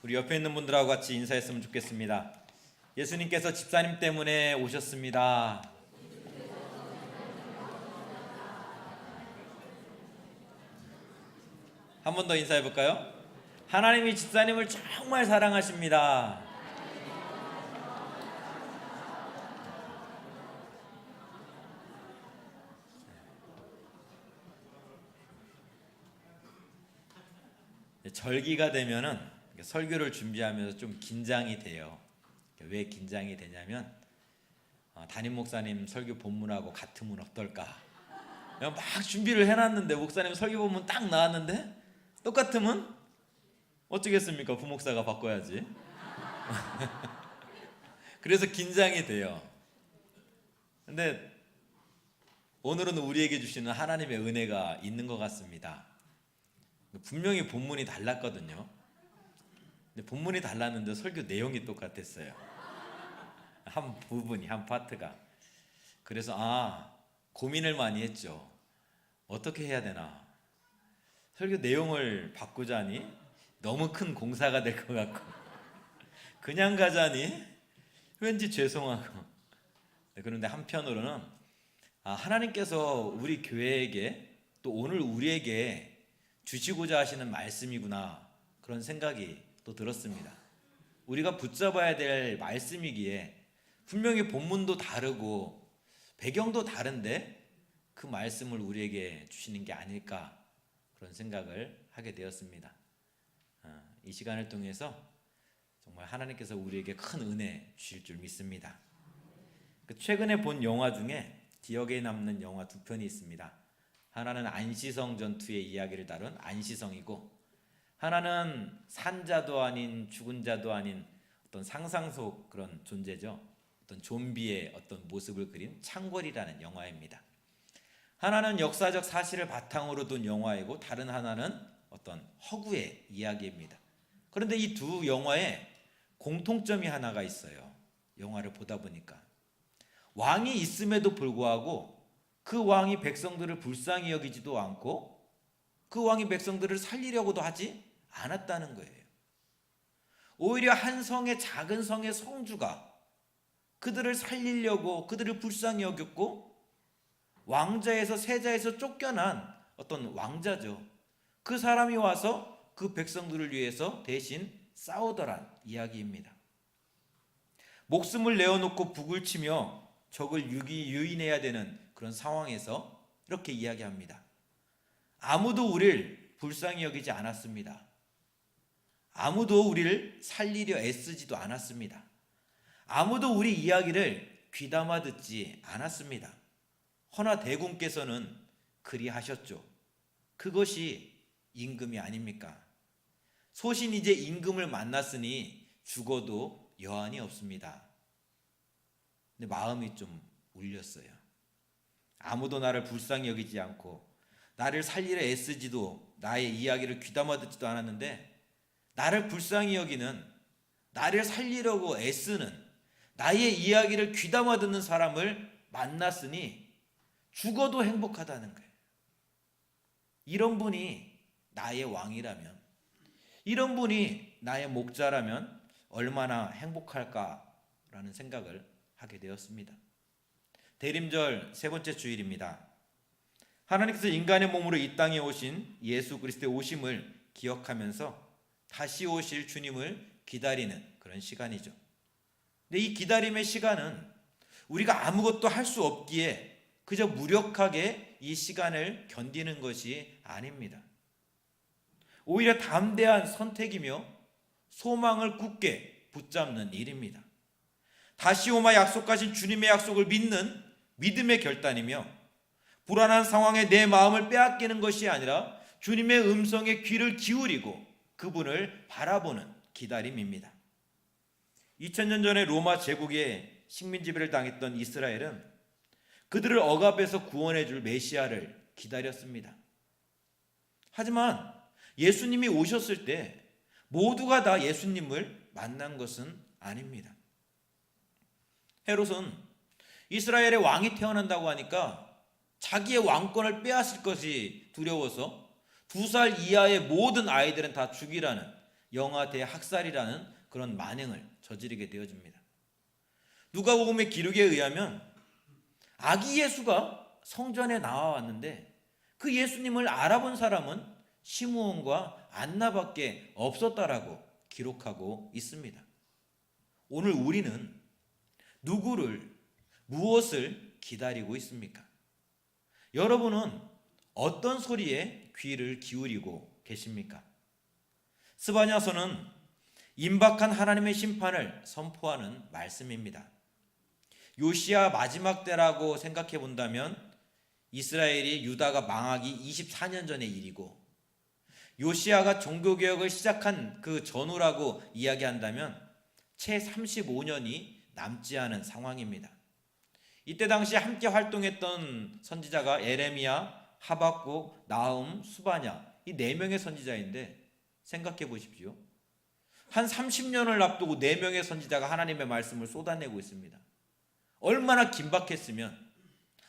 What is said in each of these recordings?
우리 옆에 있는 분들하고 같이 인사했으면 좋겠습니다. 예수님께서 집사님 때문에 오셨습니다. 한 번 더 인사해 볼까요? 하나님이 집사님을 정말 사랑하십니다. 절기가 되면은 설교를 준비하면서 좀 긴장이 돼요. 왜 긴장이 되냐면 담임 목사님 설교 본문하고 같으면 어떨까? 막 준비를 해놨는데 목사님 설교 본문 딱 나왔는데 똑같으면 어쩌겠습니까? 부목사가 바꿔야지. 그래서 긴장이 돼요. 근데 오늘은 우리에게 주시는 하나님의 은혜가 있는 것 같습니다. 분명히 본문이 달랐거든요. 근데 본문이 달랐는데 설교 내용이 똑같았어요. 한 부분이, 한 파트가. 그래서 고민을 많이 했죠. 어떻게 해야 되나? 설교 내용을 바꾸자니 너무 큰 공사가 될 것 같고, 그냥 가자니 왠지 죄송하고. 그런데 한편으로는 하나님께서 우리 교회에게 또 오늘 우리에게 주시고자 하시는 말씀이구나, 그런 생각이 또 들었습니다. 우리가 붙잡아야 될 말씀이기에 분명히 본문도 다르고 배경도 다른데 그 말씀을 우리에게 주시는 게 아닐까, 그런 생각을 하게 되었습니다. 이 시간을 통해서 정말 하나님께서 우리에게 큰 은혜 주실 줄 믿습니다. 최근에 본 영화 중에 기억에 남는 영화 두 편이 있습니다. 하나는 안시성 전투의 이야기를 다룬 안시성이고, 하나는 산자도 아닌 죽은 자도 아닌 어떤 상상 속 그런 존재죠. 어떤 좀비의 어떤 모습을 그린 창궐이라는 영화입니다. 하나는 역사적 사실을 바탕으로 둔 영화이고, 다른 하나는 어떤 허구의 이야기입니다. 그런데 이 두 영화에 공통점이 하나가 있어요. 영화를 보다 보니까 왕이 있음에도 불구하고 그 왕이 백성들을 불쌍히 여기지도 않고 그 왕이 백성들을 살리려고도 하지 않았다는 거예요. 오히려 한 성의, 작은 성의 성주가 그들을 살리려고 그들을 불쌍히 여겼고, 왕자에서 세자에서 쫓겨난 어떤 왕자죠, 그 사람이 와서 그 백성들을 위해서 대신 싸우더란 이야기입니다. 목숨을 내어놓고 북을 치며 적을 유인해야 되는 그런 상황에서 이렇게 이야기합니다. 아무도 우리를 불쌍히 여기지 않았습니다. 아무도 우리를 살리려 애쓰지도 않았습니다. 아무도 우리 이야기를 귀담아 듣지 않았습니다. 허나 대군께서는 그리하셨죠. 그것이 임금이 아닙니까? 소신 이제 임금을 만났으니 죽어도 여한이 없습니다. 근데 마음이 좀 울렸어요. 아무도 나를 불쌍히 여기지 않고 나를 살리려 애쓰지도, 나의 이야기를 귀담아 듣지도 않았는데, 나를 불쌍히 여기는, 나를 살리려고 애쓰는, 나의 이야기를 귀담아 듣는 사람을 만났으니 죽어도 행복하다는 거예요. 이런 분이 나의 왕이라면, 이런 분이 나의 목자라면 얼마나 행복할까라는 생각을 하게 되었습니다. 대림절 세 번째 주일입니다. 하나님께서 인간의 몸으로 이 땅에 오신 예수 그리스도의 오심을 기억하면서 다시 오실 주님을 기다리는 그런 시간이죠. 근데 이 기다림의 시간은 우리가 아무것도 할 수 없기에 그저 무력하게 이 시간을 견디는 것이 아닙니다. 오히려 담대한 선택이며 소망을 굳게 붙잡는 일입니다. 다시 오마 약속하신 주님의 약속을 믿는 믿음의 결단이며, 불안한 상황에 내 마음을 빼앗기는 것이 아니라 주님의 음성에 귀를 기울이고 그분을 바라보는 기다림입니다. 2000년 전에 로마 제국의 식민지배를 당했던 이스라엘은 그들을 억압해서 구원해 줄 메시아를 기다렸습니다. 하지만 예수님이 오셨을 때 모두가 다 예수님을 만난 것은 아닙니다. 헤롯은 이스라엘의 왕이 태어난다고 하니까 자기의 왕권을 빼앗을 것이 두려워서 2살 이하의 모든 아이들은 다 죽이라는 영아 대학살이라는 그런 만행을 저지르게 되어집니다. 누가복음의 기록에 의하면 아기 예수가 성전에 나와왔는데 그 예수님을 알아본 사람은 시므온과 안나밖에 없었다라고 기록하고 있습니다. 오늘 우리는 누구를, 무엇을 기다리고 있습니까? 여러분은 어떤 소리에 귀를 기울이고 계십니까? 스바냐서는 임박한 하나님의 심판을 선포하는 말씀입니다. 요시야 마지막 때라고 생각해 본다면 이스라엘이 유다가 망하기 24년 전의 일이고, 요시야가 종교개혁을 시작한 그 전후라고 이야기한다면 채 35년이 남지 않은 상황입니다. 이때 당시 함께 활동했던 선지자가 에레미야, 하박국, 나훔, 스바냐, 이 4명의 선지자인데 생각해 보십시오. 한 30년을 앞두고 4명의 선지자가 하나님의 말씀을 쏟아내고 있습니다. 얼마나 긴박했으면,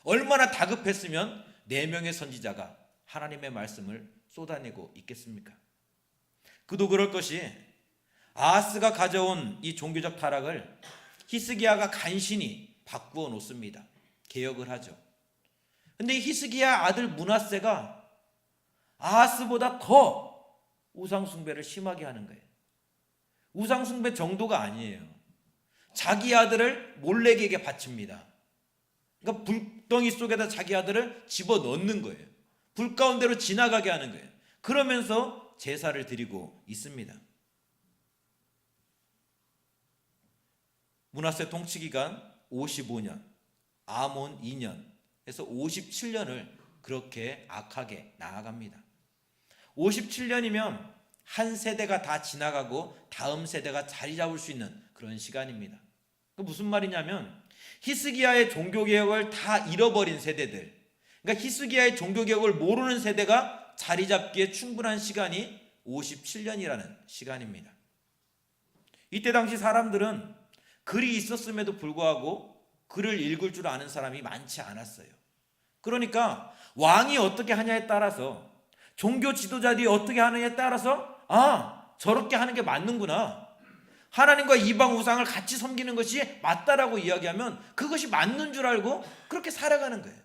얼마나 다급했으면 4명의 선지자가 하나님의 말씀을 쏟아내고 있겠습니까? 그도 그럴 것이 아하스가 가져온 이 종교적 타락을 히스기야가 간신히 바꾸어 놓습니다. 개혁을 하죠. 근데 히스기야 아들 므낫세가 아하스보다 더 우상숭배를 심하게 하는 거예요. 우상숭배 정도가 아니에요. 자기 아들을 몰렉에게 바칩니다. 그러니까 불덩이 속에다 자기 아들을 집어넣는 거예요. 불 가운데로 지나가게 하는 거예요. 그러면서 제사를 드리고 있습니다. 므낫세 통치 기간 55년, 아몬 2년 해서 57년을 그렇게 악하게 나아갑니다. 57년이면 한 세대가 다 지나가고 다음 세대가 자리 잡을 수 있는 그런 시간입니다. 그 무슨 말이냐면 히스기야의 종교개혁을 다 잃어버린 세대들, 그러니까 히스기야의 종교개혁을 모르는 세대가 자리 잡기에 충분한 시간이 57년이라는 시간입니다. 이때 당시 사람들은 글이 있었음에도 불구하고 글을 읽을 줄 아는 사람이 많지 않았어요. 그러니까 왕이 어떻게 하냐에 따라서, 종교 지도자들이 어떻게 하느냐에 따라서 저렇게 하는 게 맞는구나, 하나님과 이방 우상을 같이 섬기는 것이 맞다라고 이야기하면 그것이 맞는 줄 알고 그렇게 살아가는 거예요.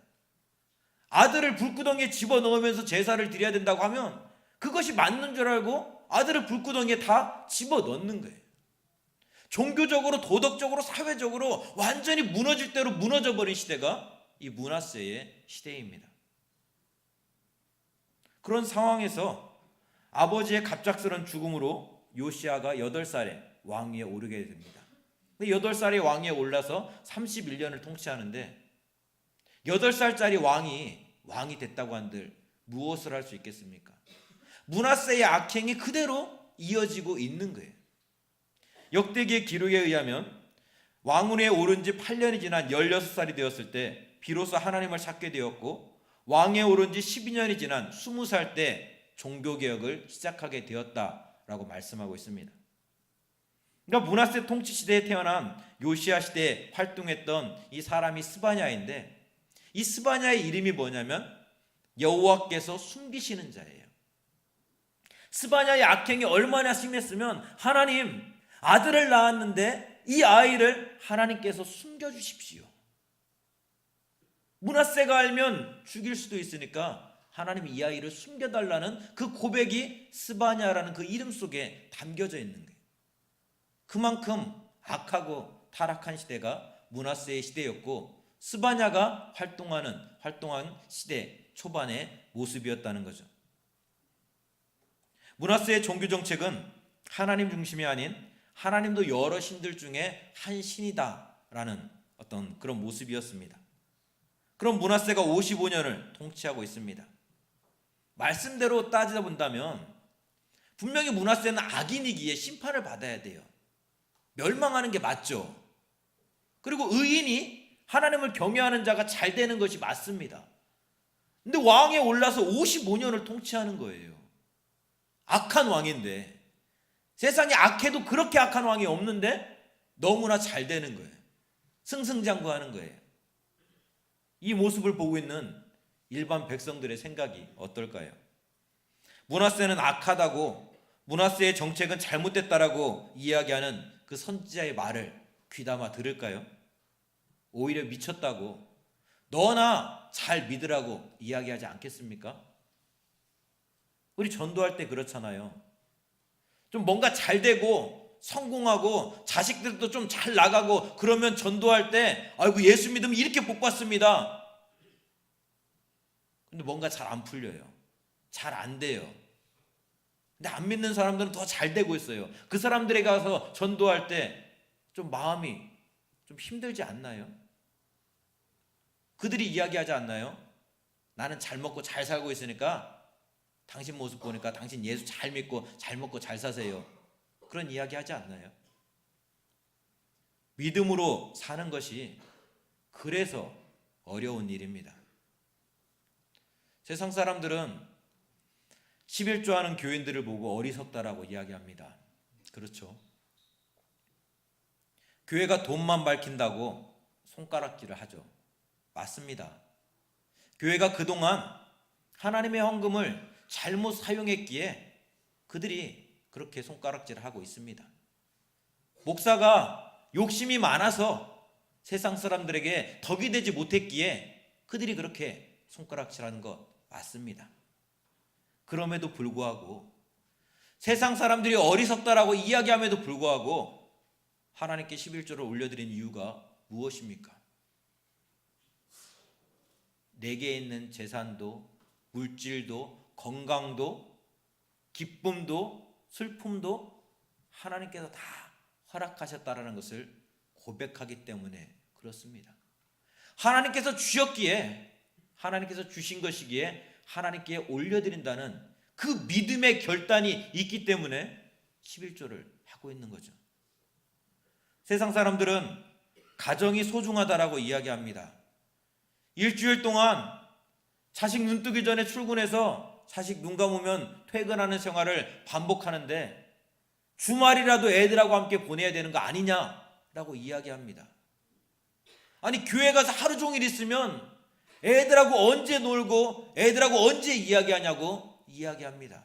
아들을 불구덩이에 집어넣으면서 제사를 드려야 된다고 하면 그것이 맞는 줄 알고 아들을 불구덩이에 다 집어넣는 거예요. 종교적으로, 도덕적으로, 사회적으로 완전히 무너질 대로 무너져버린 시대가 이 므낫세의 시대입니다. 그런 상황에서 아버지의 갑작스런 죽음으로 요시야가 8살에 왕위에 오르게 됩니다. 8살에 왕위에 올라서 31년을 통치하는데 8살짜리 왕이 됐다고 한들 무엇을 할 수 있겠습니까? 므낫세의 악행이 그대로 이어지고 있는 거예요. 역대기의 기록에 의하면 왕위에 오른 지 8년이 지난 16살이 되었을 때 비로소 하나님을 찾게 되었고, 왕위에 오른 지 12년이 지난 20살 때 종교개혁을 시작하게 되었다라고 말씀하고 있습니다. 그러니까 므낫세 통치 시대에 태어난 요시야 시대에 활동했던 이 사람이 스바냐인데, 이 스바냐의 이름이 뭐냐면 여호와께서 숨기시는 자예요. 스바냐의 악행이 얼마나 심했으면 하나님, 아들을 낳았는데 이 아이를 하나님께서 숨겨주십시오. 므낫세가 알면 죽일 수도 있으니까 하나님이 이 아이를 숨겨달라는 그 고백이 스바냐라는 그 이름 속에 담겨져 있는 거예요. 그만큼 악하고 타락한 시대가 므낫세의 시대였고, 스바냐가 활동한 시대 초반의 모습이었다는 거죠. 므낫세의 종교 정책은 하나님 중심이 아닌 하나님도 여러 신들 중에 한 신이다라는 어떤 그런 모습이었습니다. 그럼 므낫세가 55년을 통치하고 있습니다. 말씀대로 따지다 본다면 분명히 므낫세는 악인이기에 심판을 받아야 돼요. 멸망하는 게 맞죠. 그리고 의인이 하나님을 경외하는 자가 잘 되는 것이 맞습니다. 근데 왕에 올라서 55년을 통치하는 거예요. 악한 왕인데, 세상에 악해도 그렇게 악한 왕이 없는데 너무나 잘 되는 거예요. 승승장구하는 거예요. 이 모습을 보고 있는 일반 백성들의 생각이 어떨까요? 므낫세는 악하다고 므낫세의 정책은 잘못됐다라고 이야기하는 그 선지자의 말을 귀담아 들을까요? 오히려 미쳤다고, 너나 잘 믿으라고 이야기하지 않겠습니까? 우리 전도할 때 그렇잖아요. 좀 뭔가 잘 되고 성공하고 자식들도 좀 잘 나가고 그러면 전도할 때 아이고 예수 믿으면 이렇게 복 받습니다. 근데 뭔가 잘 안 풀려요. 잘 안 돼요. 근데 안 믿는 사람들은 더 잘 되고 있어요. 그 사람들에 가서 전도할 때 좀 마음이 좀 힘들지 않나요? 그들이 이야기하지 않나요? 나는 잘 먹고 잘 살고 있으니까 당신 모습 보니까 당신 예수 잘 믿고 잘 먹고 잘 사세요. 그런 이야기 하지 않나요? 믿음으로 사는 것이 그래서 어려운 일입니다. 세상 사람들은 11조 하는 교인들을 보고 어리석다라고 이야기합니다. 그렇죠. 교회가 돈만 밝힌다고 손가락질을 하죠. 맞습니다. 교회가 그동안 하나님의 헌금을 잘못 사용했기에 그들이 그렇게 손가락질을 하고 있습니다. 목사가 욕심이 많아서 세상 사람들에게 덕이 되지 못했기에 그들이 그렇게 손가락질하는 것 맞습니다. 그럼에도 불구하고 세상 사람들이 어리석다라고 이야기함에도 불구하고 하나님께 11조를 올려드린 이유가 무엇입니까? 내게 있는 재산도 물질도 건강도 기쁨도 슬픔도 하나님께서 다 허락하셨다라는 것을 고백하기 때문에 그렇습니다. 하나님께서 주셨기에 하나님께서 주신 것이기에 하나님께 올려드린다는 그 믿음의 결단이 있기 때문에 11조를 하고 있는 거죠. 세상 사람들은 가정이 소중하다라고 이야기합니다. 일주일 동안 자식 눈 뜨기 전에 출근해서 자식 눈 감으면 퇴근하는 생활을 반복하는데 주말이라도 애들하고 함께 보내야 되는 거 아니냐라고 이야기합니다. 아니 교회 가서 하루 종일 있으면 애들하고 언제 놀고 애들하고 언제 이야기하냐고 이야기합니다.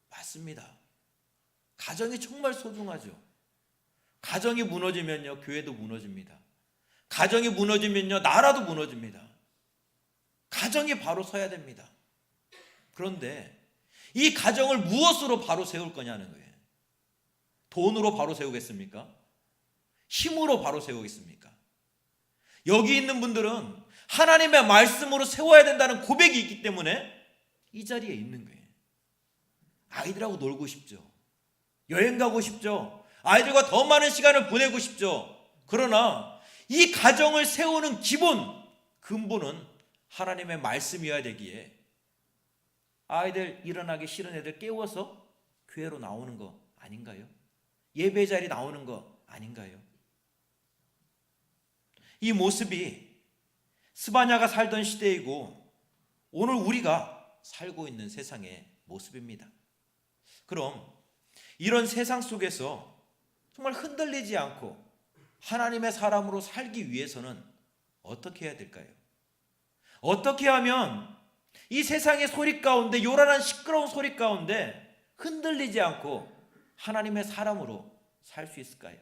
맞습니다. 가정이 정말 소중하죠. 가정이 무너지면요 교회도 무너집니다. 가정이 무너지면요 나라도 무너집니다. 가정이 바로 서야 됩니다. 그런데 이 가정을 무엇으로 바로 세울 거냐는 거예요. 돈으로 바로 세우겠습니까? 힘으로 바로 세우겠습니까? 여기 있는 분들은 하나님의 말씀으로 세워야 된다는 고백이 있기 때문에 이 자리에 있는 거예요. 아이들하고 놀고 싶죠. 여행 가고 싶죠. 아이들과 더 많은 시간을 보내고 싶죠. 그러나 이 가정을 세우는 근본은 하나님의 말씀이어야 되기에 아이들 일어나기 싫은 애들 깨워서 교회로 나오는 거 아닌가요? 예배 자리 나오는 거 아닌가요? 이 모습이 스바냐가 살던 시대이고 오늘 우리가 살고 있는 세상의 모습입니다. 그럼 이런 세상 속에서 정말 흔들리지 않고 하나님의 사람으로 살기 위해서는 어떻게 해야 될까요? 어떻게 하면 이 세상의 소리 가운데 요란한 시끄러운 소리 가운데 흔들리지 않고 하나님의 사람으로 살 수 있을까요?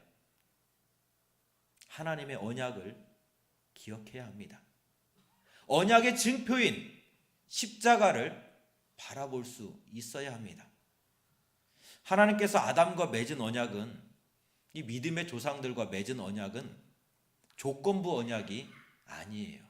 하나님의 언약을 기억해야 합니다. 언약의 증표인 십자가를 바라볼 수 있어야 합니다. 하나님께서 아담과 맺은 언약은 이 믿음의 조상들과 맺은 언약은 조건부 언약이 아니에요.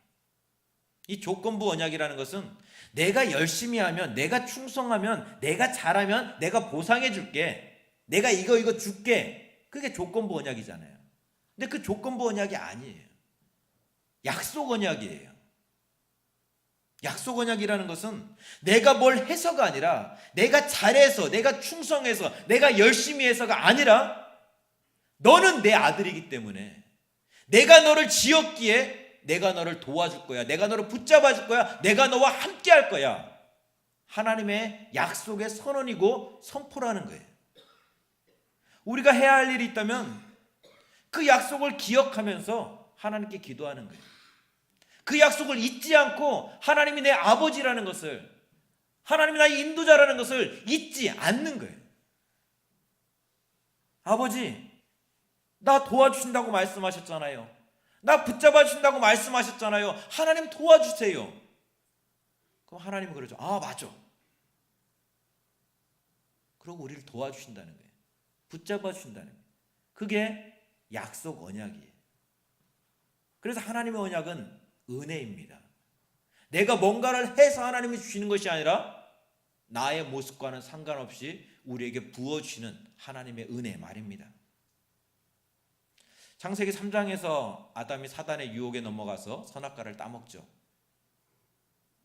이 조건부 언약이라는 것은 내가 열심히 하면, 내가 충성하면, 내가 잘하면 내가 보상해 줄게, 내가 이거 줄게, 그게 조건부 언약이잖아요. 근데 그 조건부 언약이 아니에요. 약속 언약이에요. 약속 언약이라는 것은 내가 뭘 해서가 아니라 내가 잘해서, 내가 충성해서, 내가 열심히 해서가 아니라 너는 내 아들이기 때문에 내가 너를 지었기에 내가 너를 도와줄 거야. 내가 너를 붙잡아 줄 거야. 내가 너와 함께 할 거야. 하나님의 약속의 선언이고 선포라는 거예요. 우리가 해야 할 일이 있다면 그 약속을 기억하면서 하나님께 기도하는 거예요. 그 약속을 잊지 않고 하나님이 내 아버지라는 것을, 하나님이 나의 인도자라는 것을 잊지 않는 거예요. 아버지, 나 도와주신다고 말씀하셨잖아요. 나 붙잡아 주신다고 말씀하셨잖아요. 하나님 도와주세요. 그럼 하나님은 그러죠. 아, 맞아. 그러고 우리를 도와주신다는 거예요. 붙잡아 주신다는 거예요. 그게 약속 언약이에요. 그래서 하나님의 언약은 은혜입니다. 내가 뭔가를 해서 하나님이 주시는 것이 아니라 나의 모습과는 상관없이 우리에게 부어주시는 하나님의 은혜 말입니다. 창세기 3장에서 아담이 사단의 유혹에 넘어가서 선악과를 따먹죠.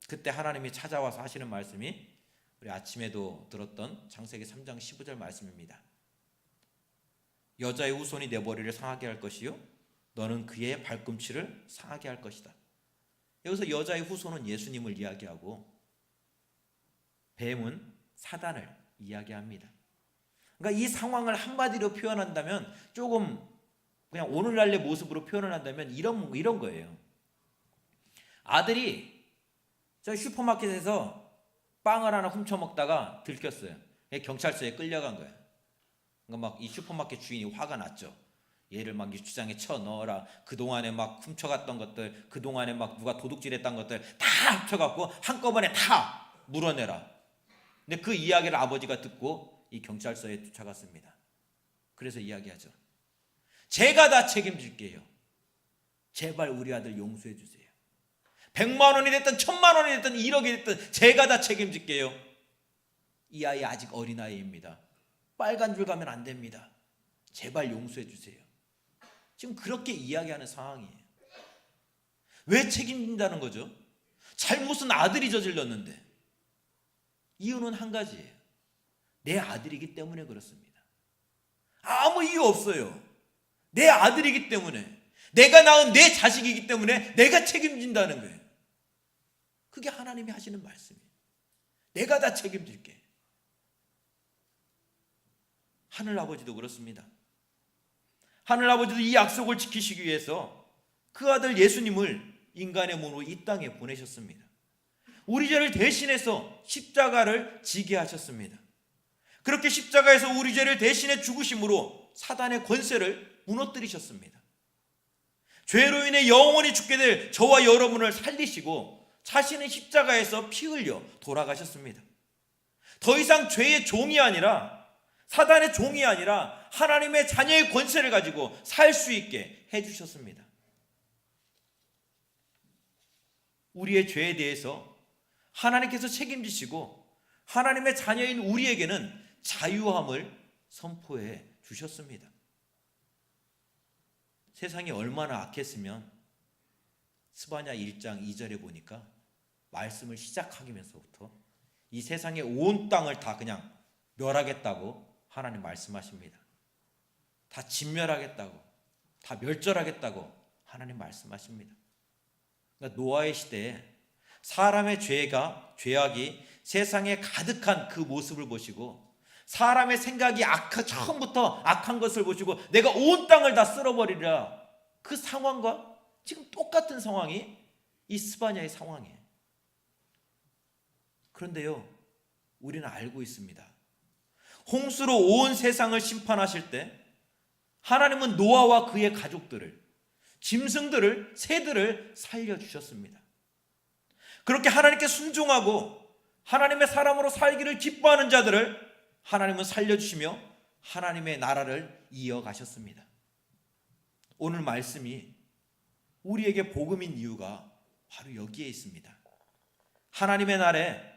그때 하나님이 찾아와서 하시는 말씀이 우리 아침에도 들었던 창세기 3장 15절 말씀입니다. 여자의 후손이 내 머리를 상하게 할 것이요 너는 그의 발꿈치를 상하게 할 것이다. 여기서 여자의 후손은 예수님을 이야기하고 뱀은 사단을 이야기합니다. 그러니까 이 상황을 한마디로 표현한다면, 조금 그냥 오늘날의 모습으로 표현을 한다면 이런 거예요. 아들이 저 슈퍼마켓에서 빵을 하나 훔쳐 먹다가 들켰어요. 경찰서에 끌려간 거예요. 그러니까 막 이 슈퍼마켓 주인이 화가 났죠. 얘를 막 유치장에 쳐 넣어라. 그동안에 막 훔쳐갔던 것들, 그동안에 막 누가 도둑질했던 것들 다 합쳐갖고 한꺼번에 다 물어내라. 근데 그 이야기를 아버지가 듣고 이 경찰서에 쫓아갔습니다. 그래서 이야기하죠. 제가 다 책임질게요. 제발 우리 아들 용서해 주세요. 100만 원이 됐든 1000만 원이 됐든 1억이 됐든 제가 다 책임질게요. 이 아이 아직 어린아이입니다. 빨간 줄 가면 안 됩니다. 제발 용서해 주세요. 지금 그렇게 이야기하는 상황이에요. 왜 책임진다는 거죠? 잘못은 아들이 저질렀는데. 이유는 한 가지예요. 내 아들이기 때문에 그렇습니다. 아무 이유 없어요. 내 아들이기 때문에, 내가 낳은 내 자식이기 때문에 내가 책임진다는 거예요. 그게 하나님이 하시는 말씀이에요. 내가 다 책임질게. 하늘아버지도 그렇습니다. 하늘아버지도 이 약속을 지키시기 위해서 그 아들 예수님을 인간의 몸으로 이 땅에 보내셨습니다. 우리 죄를 대신해서 십자가를 지게 하셨습니다. 그렇게 십자가에서 우리 죄를 대신해 죽으심으로 사단의 권세를 무너뜨리셨습니다. 죄로 인해 영원히 죽게 될 저와 여러분을 살리시고 자신의 십자가에서 피 흘려 돌아가셨습니다. 더 이상 죄의 종이 아니라, 사단의 종이 아니라 하나님의 자녀의 권세를 가지고 살 수 있게 해주셨습니다. 우리의 죄에 대해서 하나님께서 책임지시고 하나님의 자녀인 우리에게는 자유함을 선포해 주셨습니다. 세상이 얼마나 악했으면 스바냐 1장 2절에 보니까 말씀을 시작하면서부터 이 세상의 온 땅을 다 그냥 멸하겠다고 하나님 말씀하십니다. 다 진멸하겠다고, 다 멸절하겠다고 하나님 말씀하십니다. 그러니까 노아의 시대에 사람의 죄악이 세상에 가득한 그 모습을 보시고, 사람의 생각이 처음부터 악한 것을 보시고 내가 온 땅을 다 쓸어버리라, 그 상황과 지금 똑같은 상황이 이 스바냐의 상황이에요. 그런데요, 우리는 알고 있습니다. 홍수로 온 세상을 심판하실 때 하나님은 노아와 그의 가족들을, 짐승들을, 새들을 살려주셨습니다. 그렇게 하나님께 순종하고 하나님의 사람으로 살기를 기뻐하는 자들을 하나님은 살려주시며 하나님의 나라를 이어가셨습니다. 오늘 말씀이 우리에게 복음인 이유가 바로 여기에 있습니다. 하나님의 날에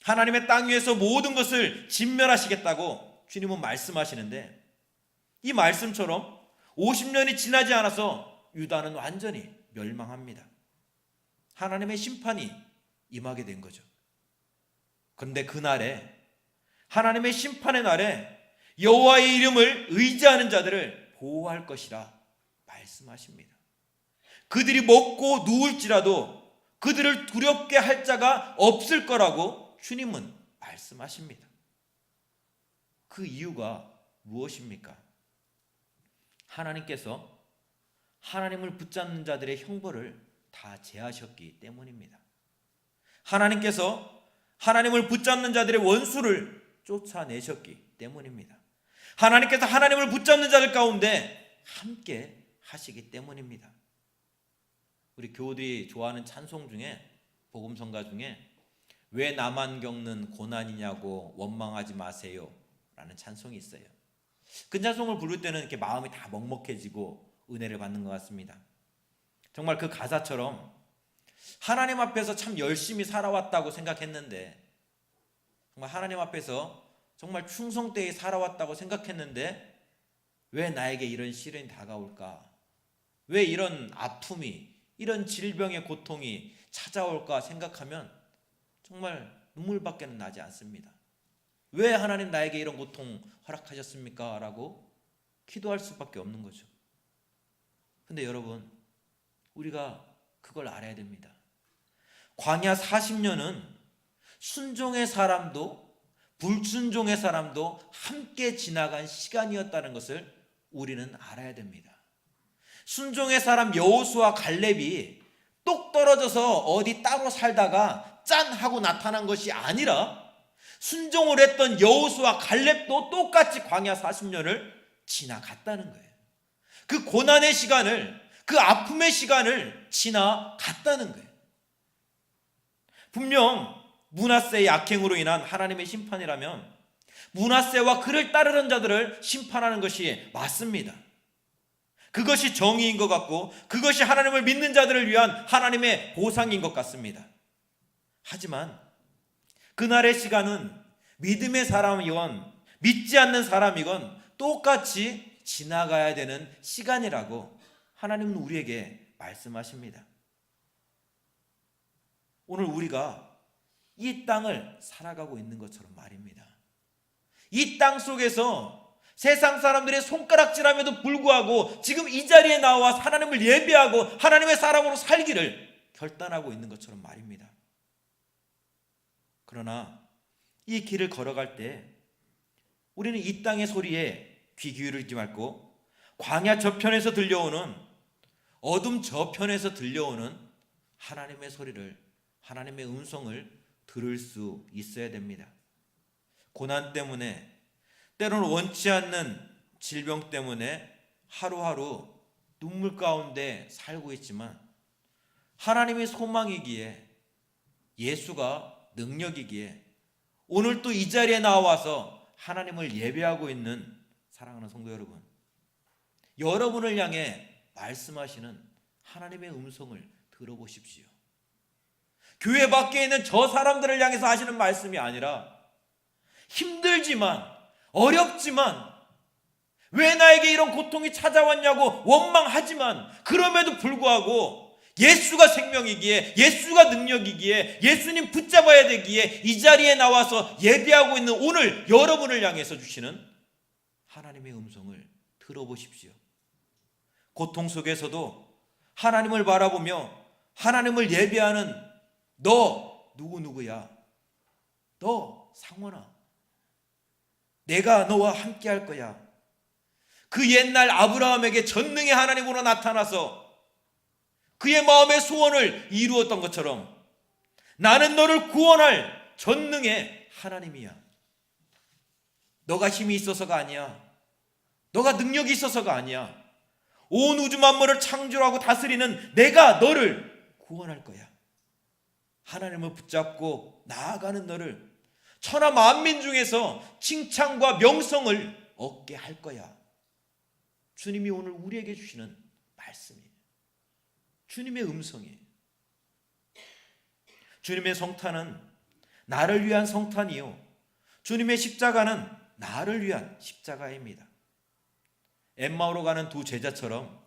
하나님의 땅 위에서 모든 것을 진멸하시겠다고 주님은 말씀하시는데, 이 말씀처럼 50년이 지나지 않아서 유다는 완전히 멸망합니다. 하나님의 심판이 임하게 된 거죠. 그런데 그날에, 하나님의 심판의 날에 여호와의 이름을 의지하는 자들을 보호할 것이라 말씀하십니다. 그들이 먹고 누울지라도 그들을 두렵게 할 자가 없을 거라고 주님은 말씀하십니다. 그 이유가 무엇입니까? 하나님께서 하나님을 붙잡는 자들의 형벌을 다 제하셨기 때문입니다. 하나님께서 하나님을 붙잡는 자들의 원수를 쫓아내셨기 때문입니다. 하나님께서 하나님을 붙잡는 자들 가운데 함께 하시기 때문입니다. 우리 교우들이 좋아하는 찬송 중에, 복음성가 중에 왜 나만 겪는 고난이냐고 원망하지 마세요 라는 찬송이 있어요. 그 찬송을 부를 때는 이렇게 마음이 다 먹먹해지고 은혜를 받는 것 같습니다. 정말 그 가사처럼 하나님 앞에서 참 열심히 살아왔다고 생각했는데, 정말 하나님 앞에서 정말 충성되이 살아왔다고 생각했는데 왜 나에게 이런 시련이 다가올까? 왜 이런 아픔이, 이런 질병의 고통이 찾아올까 생각하면 정말 눈물밖에는 나지 않습니다. 왜 하나님 나에게 이런 고통 허락하셨습니까? 라고 기도할 수밖에 없는 거죠. 근데 여러분, 우리가 그걸 알아야 됩니다. 광야 40년은 순종의 사람도 불순종의 사람도 함께 지나간 시간이었다는 것을 우리는 알아야 됩니다. 순종의 사람 여호수아 갈렙이 똑 떨어져서 어디 따로 살다가 짠 하고 나타난 것이 아니라, 순종을 했던 여호수아 갈렙도 똑같이 광야 40년을 지나갔다는 거예요. 그 고난의 시간을, 그 아픔의 시간을 지나갔다는 거예요. 분명 므낫세의 악행으로 인한 하나님의 심판이라면 므낫세와 그를 따르는 자들을 심판하는 것이 맞습니다. 그것이 정의인 것 같고 그것이 하나님을 믿는 자들을 위한 하나님의 보상인 것 같습니다. 하지만 그날의 시간은 믿음의 사람이건 믿지 않는 사람이건 똑같이 지나가야 되는 시간이라고 하나님은 우리에게 말씀하십니다. 오늘 우리가 이 땅을 살아가고 있는 것처럼 말입니다. 이 땅 속에서 세상 사람들의 손가락질함에도 불구하고 지금 이 자리에 나와 하나님을 예배하고 하나님의 사람으로 살기를 결단하고 있는 것처럼 말입니다. 그러나 이 길을 걸어갈 때 우리는 이 땅의 소리에 귀 기울이지 말고 광야 저편에서 들려오는, 어둠 저편에서 들려오는 하나님의 소리를, 하나님의 음성을 들을 수 있어야 됩니다. 고난 때문에, 때로는 원치 않는 질병 때문에 하루하루 눈물 가운데 살고 있지만 하나님의 소망이기에, 예수가 능력이기에 오늘 또 이 자리에 나와서 하나님을 예배하고 있는 사랑하는 성도 여러분, 여러분을 향해 말씀하시는 하나님의 음성을 들어보십시오. 교회 밖에 있는 저 사람들을 향해서 하시는 말씀이 아니라, 힘들지만, 어렵지만, 왜 나에게 이런 고통이 찾아왔냐고 원망하지만, 그럼에도 불구하고 예수가 생명이기에, 예수가 능력이기에, 예수님 붙잡아야 되기에 이 자리에 나와서 예배하고 있는 오늘 여러분을 향해서 주시는 하나님의 음성을 들어보십시오. 고통 속에서도 하나님을 바라보며 하나님을 예배하는 너 누구야? 너 상원아, 내가 너와 함께 할 거야. 그 옛날 아브라함에게 전능의 하나님으로 나타나서 그의 마음의 소원을 이루었던 것처럼 나는 너를 구원할 전능의 하나님이야. 너가 힘이 있어서가 아니야. 너가 능력이 있어서가 아니야. 온 우주 만물을 창조하고 다스리는 내가 너를 구원할 거야. 하나님을 붙잡고 나아가는 너를 천하 만민 중에서 칭찬과 명성을 얻게 할 거야. 주님이 오늘 우리에게 주시는 말씀이에요. 주님의 음성이에요. 주님의 성탄은 나를 위한 성탄이요, 주님의 십자가는 나를 위한 십자가입니다. 엠마오로 가는 두 제자처럼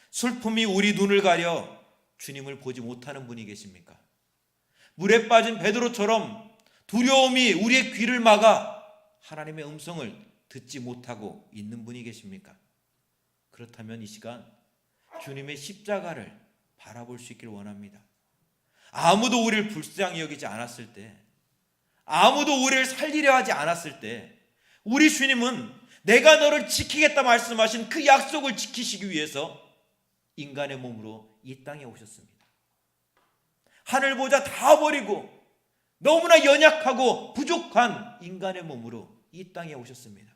슬픔이 우리 눈을 가려 주님을 보지 못하는 분이 계십니까? 물에 빠진 베드로처럼 두려움이 우리의 귀를 막아 하나님의 음성을 듣지 못하고 있는 분이 계십니까? 그렇다면 이 시간 주님의 십자가를 바라볼 수 있기를 원합니다. 아무도 우리를 불쌍히 여기지 않았을 때, 아무도 우리를 살리려 하지 않았을 때, 우리 주님은 내가 너를 지키겠다 말씀하신 그 약속을 지키시기 위해서 인간의 몸으로 이 땅에 오셨습니다. 하늘 보자 다 버리고 너무나 연약하고 부족한 인간의 몸으로 이 땅에 오셨습니다.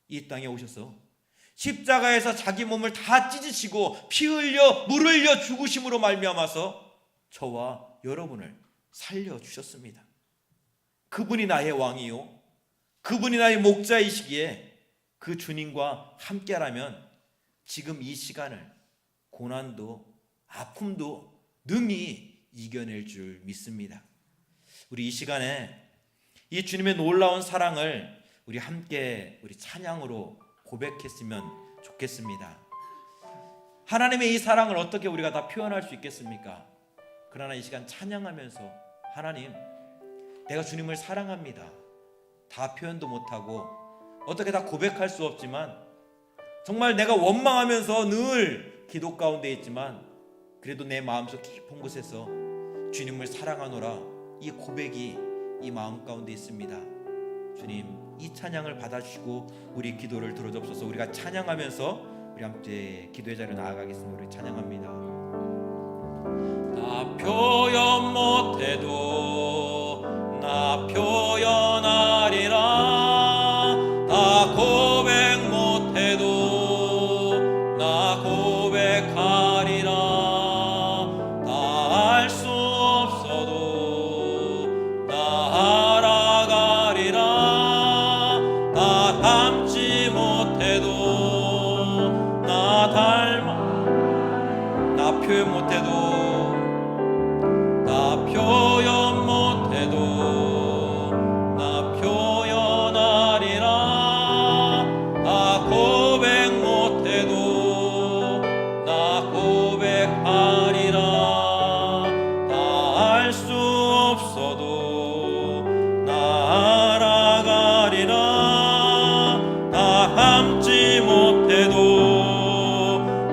이 땅에 오셔서 십자가에서 자기 몸을 다 찢으시고 피 흘려 물 흘려 죽으심으로 말미암아서 저와 여러분을 살려주셨습니다. 그분이 나의 왕이요, 그분이 나의 목자이시기에 그 주님과 함께라면 지금 이 시간을, 고난도 아픔도 능히 이겨낼 줄 믿습니다. 우리 이 시간에 이 주님의 놀라운 사랑을 우리 함께 우리 찬양으로 고백했으면 좋겠습니다. 하나님의 이 사랑을 어떻게 우리가 다 표현할 수 있겠습니까? 그러나 이 시간 찬양하면서 하나님, 내가 주님을 사랑합니다. 다 표현도 못하고 어떻게 다 고백할 수 없지만 정말 내가 원망하면서 늘 기도 가운데 있지만 그래도 내 마음속 깊은 곳에서 주님을 사랑하노라 이 고백이 이 마음 가운데 있습니다. 주님, 이 찬양을 받아주시고 우리 기도를 들어주옵소서. 우리가 찬양하면서 우리 함께 기도의 자리로 나아가겠습니다. 우리 찬양합니다. 나 표현 못해도 나 표현하리라. 나 고백 못해도 나 고백하리라. 나 알 수 없어도 나 알아가리라. 나 닮지 못해도 나 닮아. 나 표현 못해도 나 표현 못해도 나 표현하리라. 나 고백 못해도 나 고백하리라. 나 알 수 없어도 나 알아가리라. 나 닮지 못해도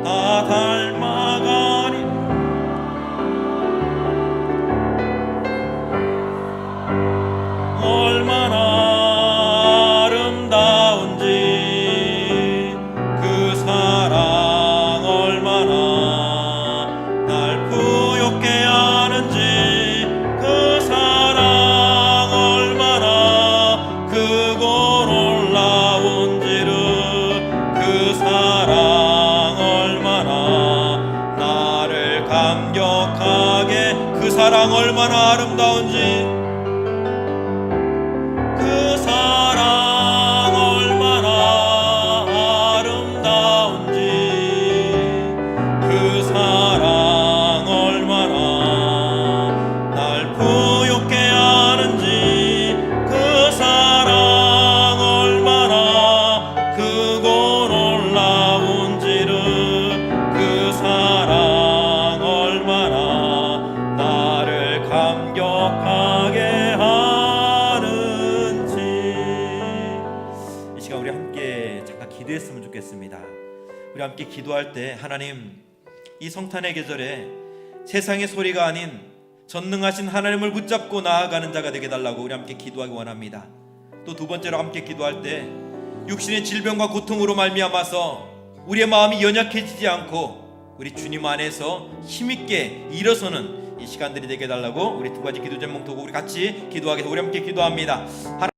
나 닮아가리. 얼마나 아름다운지 그 사랑, 얼마나 날 부욕게 하는지 그 사랑, 얼마나 크고 놀라운지를 그 사랑, 얼마나 나를 감격하게 그 사랑 얼마나 아름다운지 그 사랑 얼마나 아름다운지 그 사랑 얼마나 날 부욕게 하는지 그 사랑 얼마나 크고 놀라운지를 그 사랑 얼마나 나를 감격하게 하는지. 이 시간 우리 함께 잠깐 기도했으면 좋겠습니다. 우리 함께 기도할 때 하나님, 이 성탄의 계절에 세상의 소리가 아닌 전능하신 하나님을 붙잡고 나아가는 자가 되게 달라고 우리 함께 기도하기 원합니다. 또 두 번째로 함께 기도할 때 육신의 질병과 고통으로 말미암아서 우리의 마음이 연약해지지 않고 우리 주님 안에서 힘있게 일어서는 이 시간들이 되게 달라고 우리 두 가지 기도 제목 두고 우리 같이 기도하겠습니다. 우리 함께 기도합니다.